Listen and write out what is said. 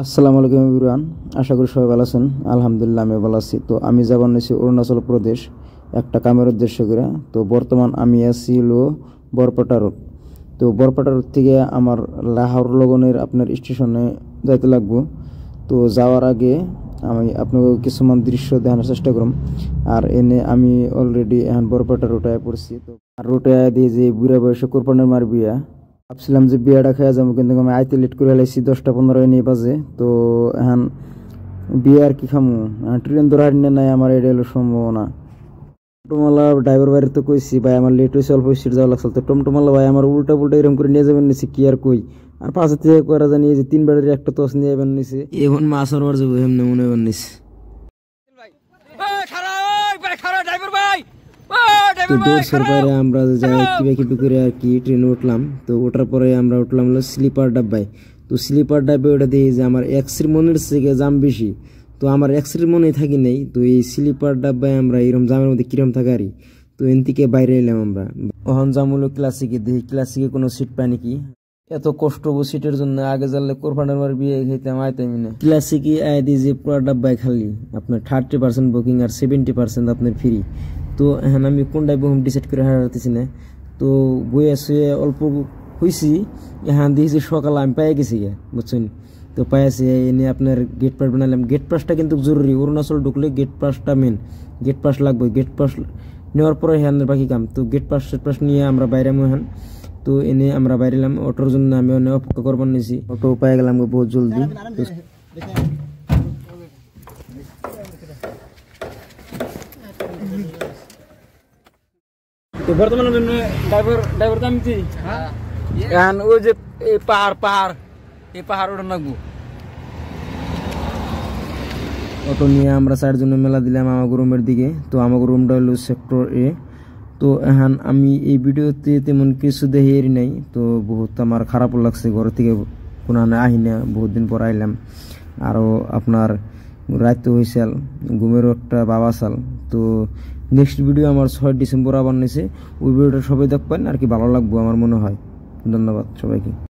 আসসালামু আলাইকুম এভরিওয়ান, আশা করি সবাই ভালো আছেন। আলহামদুলিল্লাহ আমি ভালো আছি। তো আমি যাবার নিয়েছি অরুণাচল প্রদেশ একটা কামের উদ্দেশ্য করে। তো বর্তমান আমি আছি হলো বরপেটা রোড। তো বরপেটা রোড থেকে আমার লাহোর লগনের আপনার স্টেশনে যাইতে লাগবো। তো যাওয়ার আগে আমি আপনাকে কিছুমান দৃশ্য দেখানোর চেষ্টা করুন। আর এনে আমি অলরেডি এখন বরপেটা রোডে পড়ছি। তো আর রোডে দিয়ে যে বুড়া বয়সে কোরবানের মার বিয়া, ভাবছিলাম যে বিয়াটা খেয়ে যাবো, কিন্তু আমি আইতে লেট করে লাইছি 10:15 নিয়ে বাজে। তো এখন বিয়ে আর কি খামু, ট্রেন ধরার নাই আমার এটা হলো সম্ভাবনা। টমটমওয়ালা ড্রাইভার বাড়ি তো কইছি ভাই আমার লেট হয়েছে, অল্প সিট যাওয়া লাগছিল। তো টমটমওয়ালা ভাই আমার উল্টা পুল্টা এরকম করে নিয়ে যাবেন নিছি, কি আর কই। আর পাশে থেকে করা জানি যে 3 ব্যাটারি একটা টস নিয়ে যাবেন নিছি, এখন মাছ আর যাবো এমনি মনে হবেন নিছি। তো দৌড়ের বাইরে আমরা যাই কিবা করে আর কি ট্রেনে উঠলাম। তো ওঠার পরে আমরা উঠলাম হলো স্লিপার ডাব্বায়। তো স্লিপার ডাব্বায় ওটা দিয়ে যে আমার এক্সের মনের থেকে জাম বেশি, তো আমার এক্সের মনে থাকি নাই। তো এই স্লিপার ডাব্বায় আমরা এরকম জামের মধ্যে কিরম থাকারি। তো এন থেকে বাইরে এলাম আমরা। ওখান জাম হলো ক্লাসিকে, দেখি ক্লাসিকে কোনো সিট পাই নাকি। এত কষ্ট সিটের জন্য আগে জানলে কোরবানের মার বিয়ে খাইতাম আইতামই না। ক্লাসিকে আয় দিয়ে যে পুরো ডাব্বায় খালি আপনার 30% বুকিং আর 70% আপনার ফ্রি। তো এখন আমি কোনটাই বহুম ডিসাইড করে হারাতেছি না। তো বই আসে অল্প হয়েছি, এখন দিয়েছি সকালে আমি পাই গেছি গে, বুঝছেন। তো পাই আছি এনে আপনার গেট পাস বানালাম। গেট পাসটা কিন্তু জরুরি, অরুণাচল ঢুকলে গেট পাসটা মেন, গেট পাস লাগবে। গেট পাস নেওয়ার পরে হ্যাঁ বাকি কাম। তো গেট পাস নিয়ে আমরা বাইরে এখন। তো এনে আমরা বাইরে এলাম, অটোর জন্য আমি অনেক অপেক্ষা করবার নিয়েছি। অটো পাই গেলাম বহুত জলদি। তো বর্তমানে ড্রাইভার দাম কি এখন ওই যে এই পাহাড় ওটা লাগবো। অটো নিয়ে আমরা 4 জনে মেলা দিলাম আমাকে রুমের দিকে। তো আমাকে রুমটা হলো সেক্টর এ। তো এখন আমি এই ভিডিওতে তেমন কিছু দেখি নাই। তো বহুত আমার খারাপও লাগছে, ঘর থেকে কোনো আহি না, বহুত দিন পর আইলাম। আরও আপনার রাত হয়েছে, ঘুমেরও একটা বাবা সাল। তো নেক্সট ভিডিও আমার 6 ডিসেম্বর আবার নিয়েছে, ওই ভিডিওটা সবাই দেখবেন আর কি, ভালো লাগবো আমার মনে হয়। ধন্যবাদ সবাইকে।